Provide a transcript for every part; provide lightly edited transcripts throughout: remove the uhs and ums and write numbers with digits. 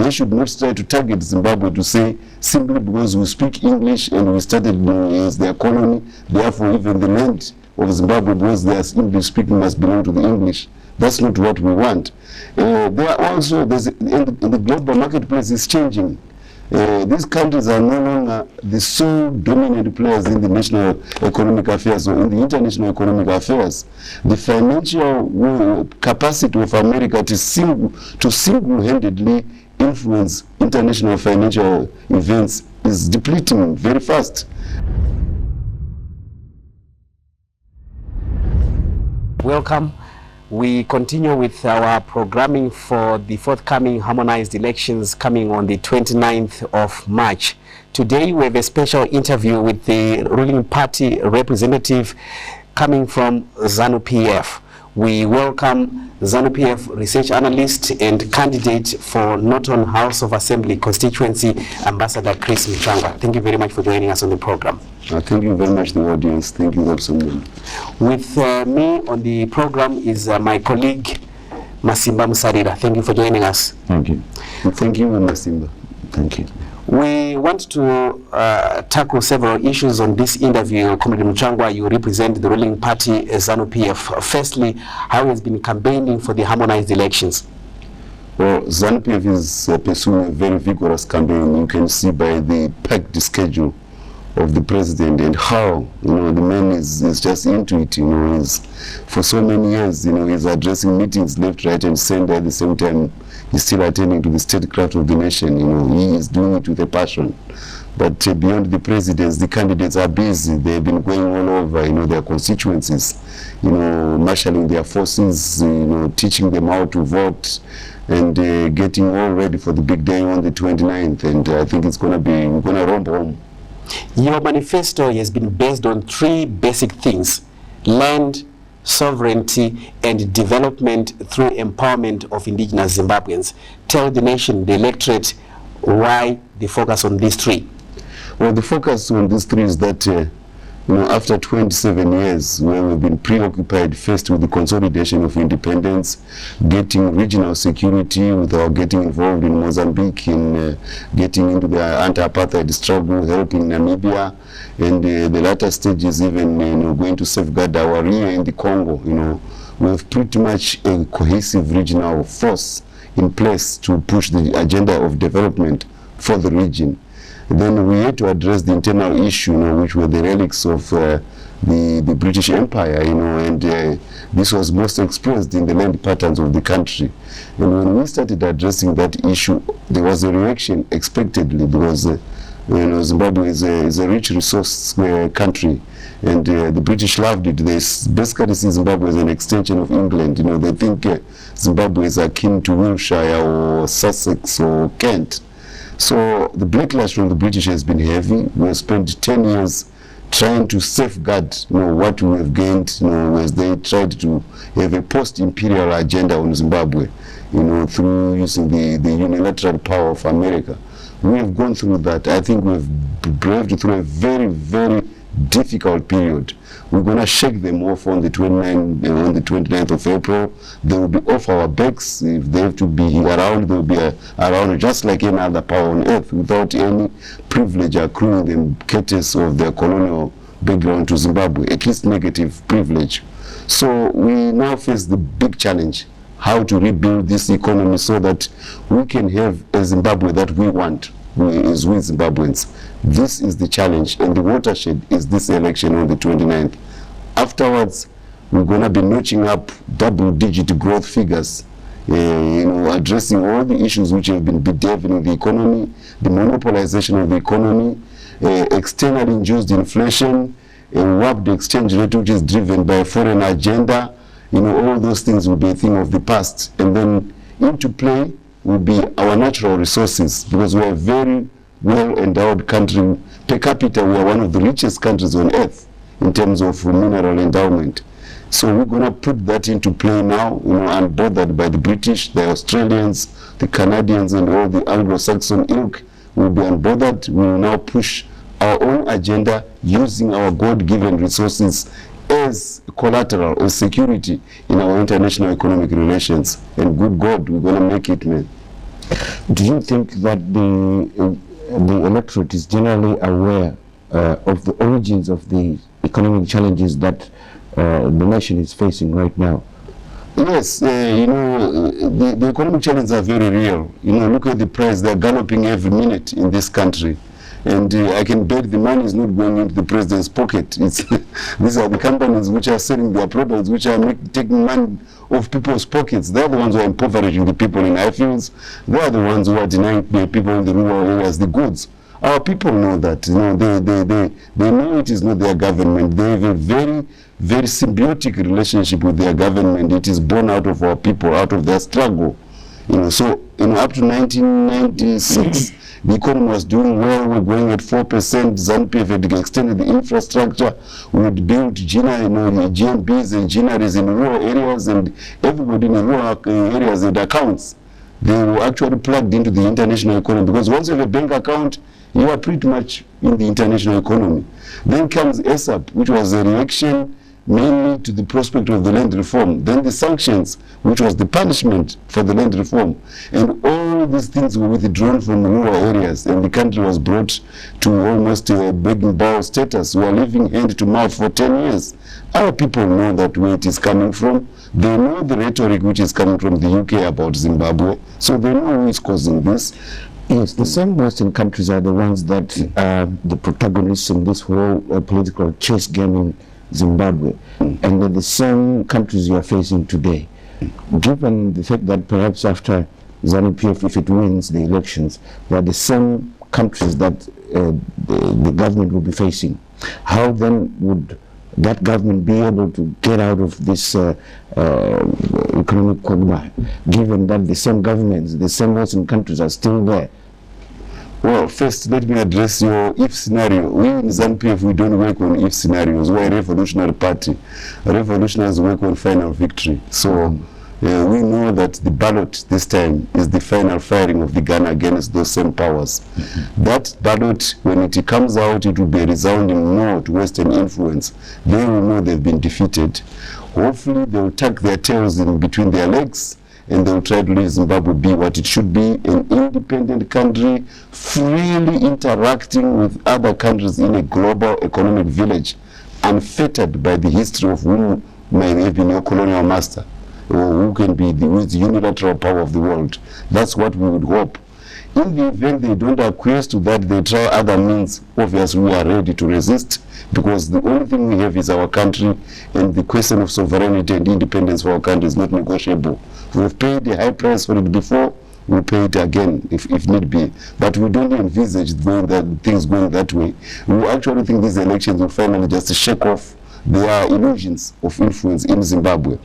They should not try to target Zimbabwe to say simply because we speak English and we started as their colony, therefore even the land of Zimbabwe, because they are English speaking, must belong to the English. That's not what we want. There are also, in the global marketplace is changing. These countries are no longer the sole dominant players in the national economic affairs or in the international economic affairs. The financial capacity of America to single-handedly influence international financial events is depleting very fast. Welcome. We continue with our programming for the forthcoming harmonized elections coming on the 29th of March. Today we have a special interview with the ruling party representative coming from Zanu PF. We welcome Zanu PF research analyst and candidate for Norton House of Assembly constituency, Ambassador Chris Mutsvangwa. Thank you very much for joining us on the program. Thank you very much, the audience. Thank you also. With me on the program is my colleague, Masimba Musarira. Thank you for joining us. Thank you. Thank you, Masimba. Thank you. We want to tackle several issues on this interview. Comrade Mutsvangwa, you represent the ruling party, Zanu PF. Firstly, how has been campaigning for the harmonized elections? Well, Zanu PF is pursuing a very vigorous campaign. You can see by the packed schedule of the president and how, the man is just into it, for so many years, he's addressing meetings left, right, and center. At the same time, he's still attending to the statecraft of the nation. He is doing it with a passion. But beyond the presidents, the candidates are busy. They've been going all over, their constituencies, marshalling their forces, teaching them how to vote, and getting all ready for the big day on the 29th. And I think it's we're going to romp home. Your manifesto has been based on three basic things: land, sovereignty, and development through empowerment of indigenous Zimbabweans. Tell the nation, the electorate, why the focus on these three. Well, the focus on these three is that after 27 years, where we've been preoccupied first with the consolidation of independence, getting regional security without getting involved in Mozambique, in getting into the anti-apartheid struggle, helping Namibia, and the latter stages even going to safeguard our rear in the Congo. We have pretty much a cohesive regional force in place to push the agenda of development for the region. Then we had to address the internal issue, which were the relics of the British Empire, and this was most expressed in the land patterns of the country. And when we started addressing that issue, there was a reaction expectedly, because Zimbabwe is a rich resource country, and the British loved it. They basically see Zimbabwe as an extension of England. They think Zimbabwe is akin to Wiltshire or Sussex or Kent. So the backlash from the British has been heavy. We have spent 10 years trying to safeguard what we have gained, as they tried to have a post-imperial agenda on Zimbabwe, through using the unilateral power of America. We have gone through that. I think we've braved through a very, very difficult period. We're going to shake them off on the 29th of April. They will be off our backs. If they have to be around, they will be around just like any other power on earth, without any privilege accruing them courtesy of their colonial background to Zimbabwe, at least negative privilege. So we now face the big challenge: how to rebuild this economy so that we can have a Zimbabwe that we want, we Zimbabweans. This is the challenge, and the watershed is this election on the 29th. Afterwards, we're going to be notching up double-digit growth figures, addressing all the issues which have been bedeviling the economy, the monopolization of the economy, externally induced inflation, a warped exchange rate which is driven by a foreign agenda. All those things will be a thing of the past. And then into play will be our natural resources, because we're a very well-endowed country. Per capita, we are one of the richest countries on earth in terms of mineral endowment. So we're going to put that into play now, unbothered by the British, the Australians, the Canadians, and all the Anglo-Saxon ilk. Will be unbothered. We will now push our own agenda using our God-given resources as collateral or security in our international economic relations. And good God, we're going to make it, man. Do you think that the electorate is generally aware of the origins of the economic challenges that the nation is facing right now? Yes, the economic challenges are very real. Look at the price; they're galloping every minute in this country. And I can bet the money is not going into the president's pocket. These are the companies which are selling their products, which are taking money off people's pockets. They're the ones who are impoverishing the people in airfields. They are the ones who are denying the people in the rural areas the goods. Our people know that. They know it is not their government. They have a very, very symbiotic relationship with their government. It is born out of our people, out of their struggle. So up to 1996. The economy was doing well. We're going at 4%. Zanu PF had extended the infrastructure. We had built GMBs and GNRs in rural areas, and everybody in the rural areas had accounts. They were actually plugged into the international economy, because once you have a bank account, you are pretty much in the international economy. Then comes ASAP, which was a reaction mainly to the prospect of the land reform. Then the sanctions, which was the punishment for the land reform. And all these things were withdrawn from rural areas, and the country was brought to almost a begging bowl status. We are living hand to mouth for 10 years. Our people know that where it is coming from. They know the rhetoric which is coming from the UK about Zimbabwe, so they know who is causing this. Yes, the same Western countries are the ones that are the protagonists in this whole political chess game in Zimbabwe, and they're the same countries you are facing today. Given the fact that perhaps after Zanu PF, if it wins the elections, they are the same countries that the government will be facing, how then would that government be able to get out of this economic quagmire, given that the same governments, the same Western countries are still there? Well, first, let me address your if scenario. We in Zanu PF, we don't work on if scenarios. We're a revolutionary party. Revolutionaries work on final victory. So we know that the ballot this time is the final firing of the gun against those same powers. That ballot, when it comes out, it will be a resounding no to Western influence. They will know they've been defeated. Hopefully, they will tuck their tails in between their legs, and they will try to let Zimbabwe be what it should be, an independent country, freely interacting with other countries in a global economic village, unfettered by the history of who may have been your colonial master, or who can be the unilateral power of the world. That's what we would hope. In the event they don't acquiesce to that, they try other means. Obviously, we are ready to resist, because the only thing we have is our country, and the question of sovereignty and independence for our country is not negotiable. We've paid a high price for it before, we'll pay it again if need be. But we don't envisage things going that way. We actually think these elections will finally just shake off their illusions of influence in Zimbabwe.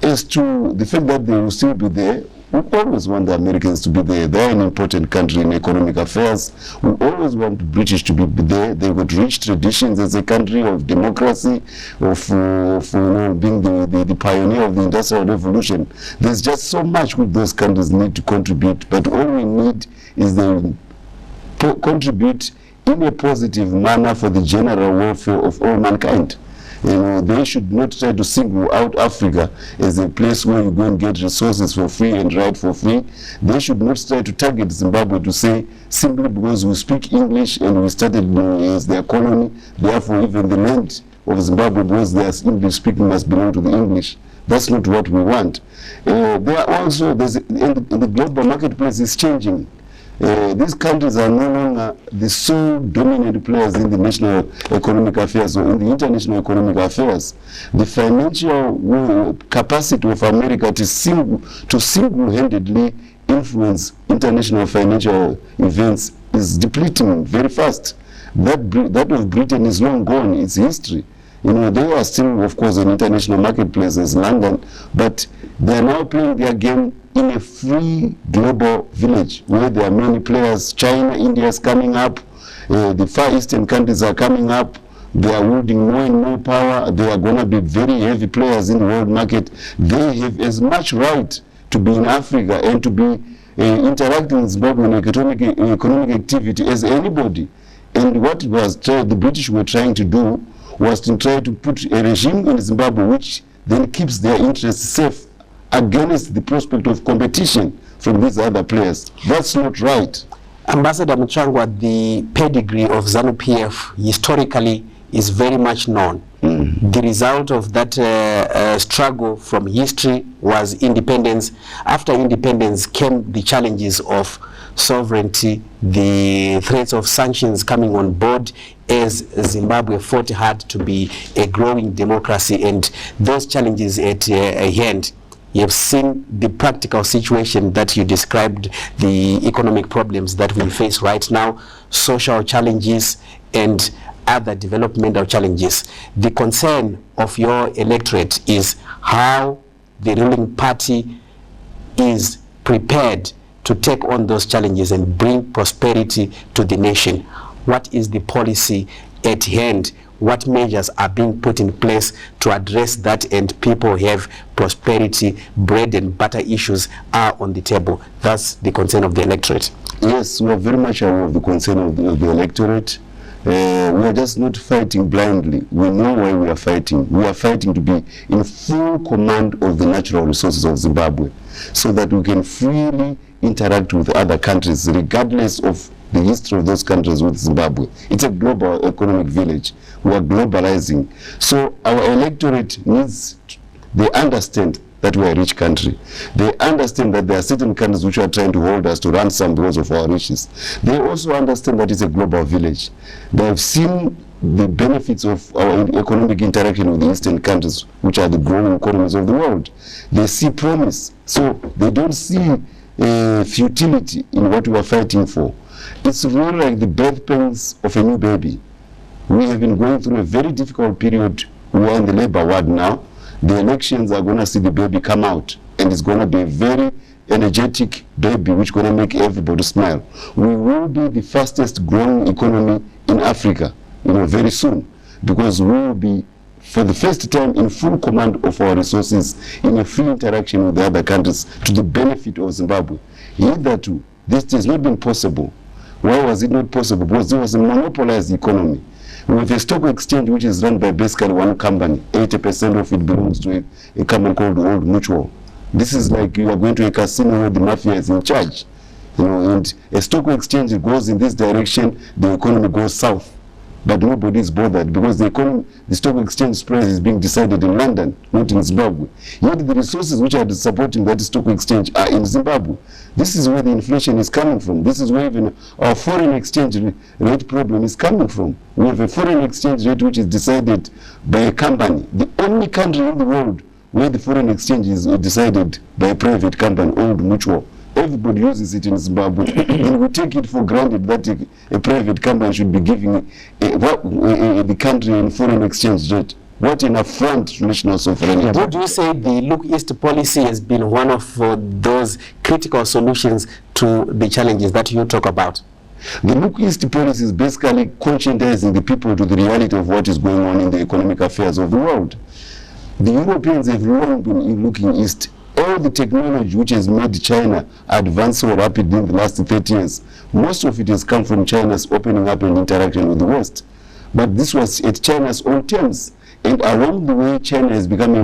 As to the fact that they will still be there, we always want the Americans to be there. They're an important country in economic affairs. We always want the British to be there. They've got rich traditions as a country of democracy, of being the pioneer of the Industrial Revolution. There's just so much which those countries need to contribute, but all we need is them to contribute in a positive manner for the general welfare of all mankind. They should not try to single out Africa as a place where you go and get resources for free and ride for free. They should not try to target Zimbabwe to say, simply because we speak English and we started as their colony, therefore even the land of Zimbabwe, because they are English speaking, must belong to the English. That's not what we want. There are also, the global marketplace is changing. These countries are no longer the sole dominant players in the national economic affairs or in the international economic affairs. The financial capacity of America to single-handedly influence international financial events is depleting very fast. That of Britain is long gone, it's history. They are still, of course, an international marketplace as London, but they are now playing their game in a free global village where there are many players. China, India is coming up, the Far Eastern countries are coming up. They are wielding more and more power. They are going to be very heavy players in the world market. They have as much right to be in Africa and to be interacting with Zimbabwe in economic activity as anybody. And what the British were trying to do was to try to put a regime in Zimbabwe which then keeps their interests safe against the prospect of competition from these other players. That's not right. Ambassador Mutsvangwa, the pedigree of Zanu PF historically is very much known. The result of that struggle from history was independence. After independence came the challenges of sovereignty, the threats of sanctions coming on board as Zimbabwe fought hard to be a growing democracy, and those challenges at hand. You have seen the practical situation that you described, the economic problems that we face right now, social challenges, and other developmental challenges. The concern of your electorate is how the ruling party is prepared to take on those challenges and bring prosperity to the nation. What is the policy at hand? What measures are being put in place to address that, and people have prosperity, bread and butter issues are on the table? That's the concern of the electorate. Yes, we are very much aware of the concern of the electorate. We are just not fighting blindly. We know why we are fighting. We are fighting to be in full command of the natural resources of Zimbabwe, so that we can freely interact with other countries, regardless of the history of those countries with Zimbabwe. It's a global economic village. We are globalizing. So our electorate needs, they understand that we are a rich country. They understand that there are certain countries which are trying to hold us to ransom because of our riches. They also understand that it's a global village. They have seen the benefits of our economic interaction with the Eastern countries, which are the growing economies of the world. They see promise. So they don't see futility in what we are fighting for. It's really like the birth pains of a new baby. We have been going through a very difficult period. We are in the labor ward now. The elections are going to see the baby come out, and it's going to be a very energetic baby which is going to make everybody smile. We will be the fastest growing economy in Africa, very soon, because we will be, for the first time, in full command of our resources, in a free interaction with the other countries, to the benefit of Zimbabwe. Hitherto, this has not been possible. Why was it not possible? Because there was a monopolized economy. We have a stock exchange which is run by basically one company. 80% of it belongs to a company called Old Mutual. This is like you are going to a casino where the mafia is in charge. And a stock exchange goes in this direction, the economy goes south. But nobody is bothered, because the stock exchange price is being decided in London, not in Zimbabwe. Yet the resources which are supporting that stock exchange are in Zimbabwe. This is where the inflation is coming from. This is where even our foreign exchange rate problem is coming from. We have a foreign exchange rate which is decided by a company. The only country in the world where the foreign exchange is decided by a private company, Old Mutual. Everybody uses it in Zimbabwe, and we take it for granted that a private company should be giving the country a foreign exchange rate. What an affront to national sovereignty. Would you say the Look East policy has been one of those critical solutions to the challenges that you talk about? The Look East policy is basically conscientizing the people to the reality of what is going on in the economic affairs of the world. The Europeans have long been looking east. All the technology which has made China advance so rapidly in the last 30 years, most of it has come from China's opening up and interaction with the West. But this was at China's own terms. And along the way, China has become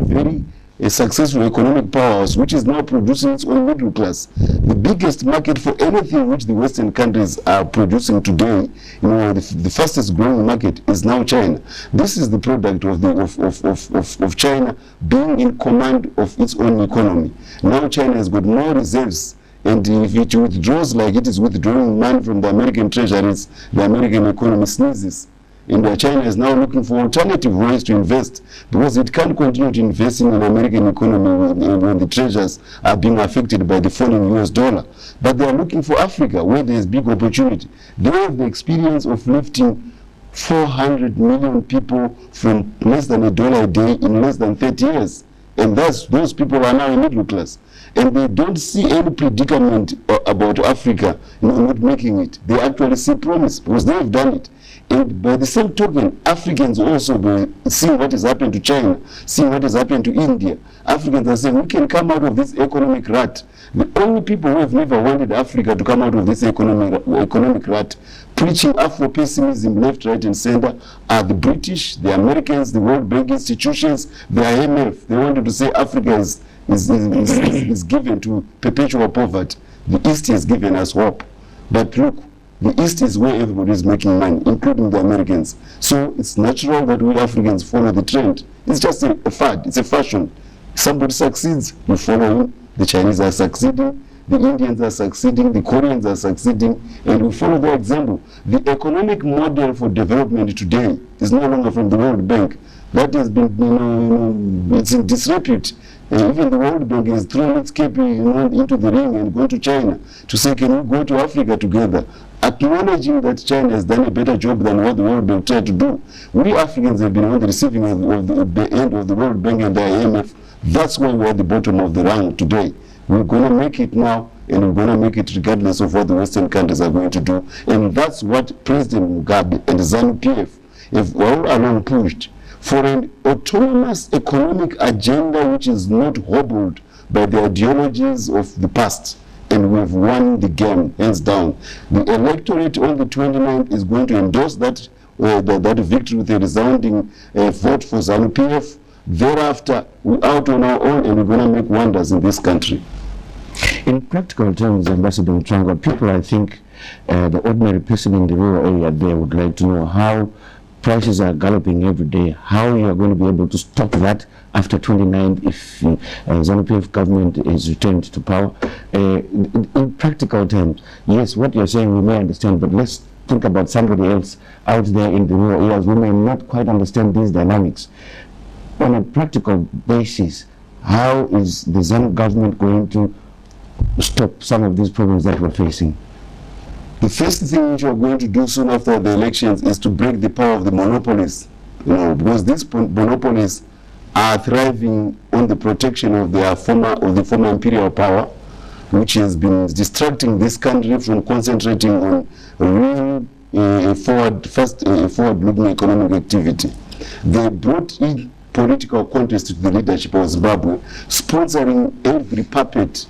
a successful economic powerhouse, which is now producing its own middle class. The biggest market for anything which the Western countries are producing today, the fastest growing market is now China. This is the product of China being in command of its own economy. Now China has got more reserves, and if it withdraws like it is withdrawing money from the American treasuries, the American economy sneezes. And China is now looking for alternative ways to invest, because it can't continue to invest in an American economy when the treasures are being affected by the falling US dollar. But they are looking for Africa, where there is big opportunity. They have the experience of lifting 400 million people from less than $1 a day in less than 30 years. And those people are now in middle class. And they don't see any predicament about Africa not making it. They actually see promise, because they have done it. And by the same token, Africans also be seeing what has happened to China, seeing what has happened to India. Africans are saying we can come out of this economic rut. The only people who have never wanted Africa to come out of this economic rut, preaching Afro-pessimism left, right, and center, are the British, the Americans, the World Bank institutions, the IMF. They wanted to say Africa is is given to perpetual poverty. The East is given us hope. But look, the East is where everybody is making money, including the Americans. So it's natural that we Africans follow the trend. It's just a fad, it's a fashion. Somebody succeeds, you follow him. The Chinese are succeeding, the Indians are succeeding, the Koreans are succeeding, and we follow their example. The economic model for development today is no longer from the World Bank. That has been, it's in disrepute. Even the World Bank is throwing its cape into the ring and going to China to say, can we go to Africa together? Acknowledging that China has done a better job than what the World Bank tried to do. We Africans have been on the receiving of the end of the World Bank and the IMF. That's why we're at the bottom of the rung today. We're going to make it now, and we're going to make it regardless of what the Western countries are going to do. And that's what President Mugabe and Zanu PF have all along pushed for an autonomous economic agenda which is not hobbled by the ideologies of the past. And we've won the game, hands down. The electorate on the 29th is going to endorse that victory with a resounding vote for Zanu PF. Thereafter, we're out on our own and we're going to make wonders in this country. In practical terms, Ambassador Mutsvangwa, people, I think, the ordinary person in the rural area there would like to know how prices are galloping every day, how you are going to be able to stop that after 29 if Zanu PF government is returned to power. In practical terms, yes, what you're saying we may understand, but let's think about somebody else out there in the rural areas who may not quite understand these dynamics. On a practical basis, how is the Zanu government going to stop some of these problems that we're facing? The first thing which we're going to do soon after the elections is to break the power of the monopolies. Because these monopolies are thriving on the protection of the former imperial power, which has been distracting this country from concentrating on real forward-looking economic activity. They brought in political contest to the leadership of Zimbabwe, sponsoring every puppet,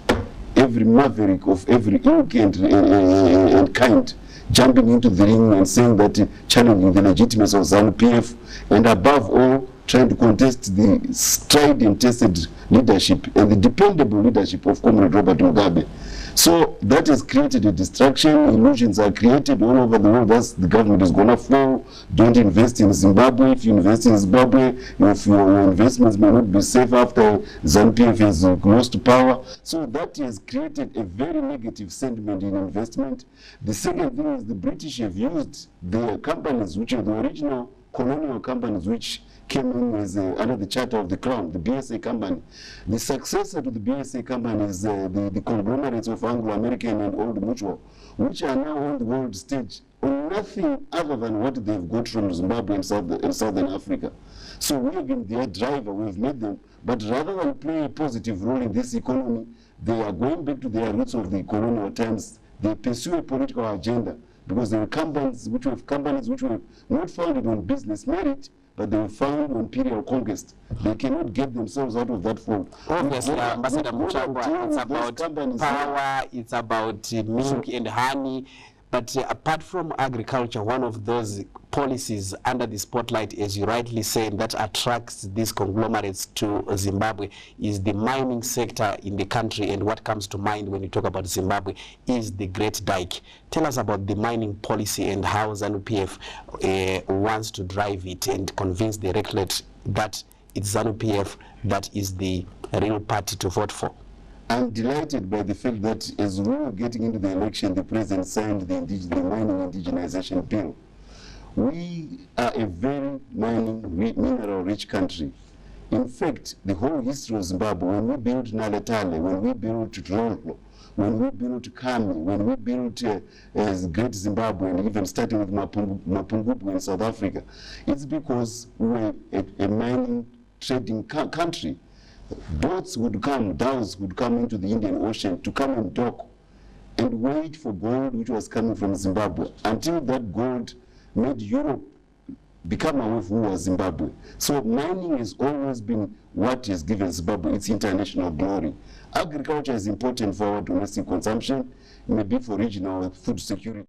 every maverick of every ilk and kind, jumping into the ring and saying that challenging the legitimacy of Zanu PF, and above all, trying to contest the tried and tested leadership and the dependable leadership of Comrade Robert Mugabe. So that has created a distraction. Illusions are created all over the world. That's the government is going to fall. Don't invest in Zimbabwe. If you invest in Zimbabwe, if your investments may not be safe after Zanu PF has lost power. So that has created a very negative sentiment in investment. The second thing is the British have used their companies, which are the original colonial companies, which came in as under the charter of the Crown, the BSA company. The successor to the BSA company is the conglomerates of Anglo-American and Old Mutual, which are now on the world stage on nothing other than what they've got from Zimbabwe and Southern Africa. So we have been their driver, we've made them, but rather than play a positive role in this economy, they are going back to their roots of the colonial times. They pursue a political agenda because there are companies which were not founded on business merit, but they were found on imperial conquest. They cannot get themselves out of that fold. Obviously, Ambassador Mutsvangwa, it's about power, it's about milk and honey. But apart from agriculture, one of those policies under the spotlight, as you rightly said, that attracts these conglomerates to Zimbabwe is the mining sector in the country. And what comes to mind when you talk about Zimbabwe is the Great Dike. Tell us about the mining policy and how Zanu PF wants to drive it and convince the electorate that it's Zanu PF that is the real party to vote for. I'm delighted by the fact that as we were getting into the election, the president signed the mining indigenization bill. We are a very mineral-rich country. In fact, the whole history of Zimbabwe, when we built Naletale, when we built Rolo, when we built Kami, when we built Great Zimbabwe, and even starting with Mapungupu in South Africa, it's because we were a mining trading country. Boats would come, dhows would come into the Indian Ocean to come and dock and wait for gold which was coming from Zimbabwe until that gold made Europe become aware of who was Zimbabwe. So mining has always been what has given Zimbabwe its international glory. Agriculture is important for our domestic consumption, maybe for regional food security.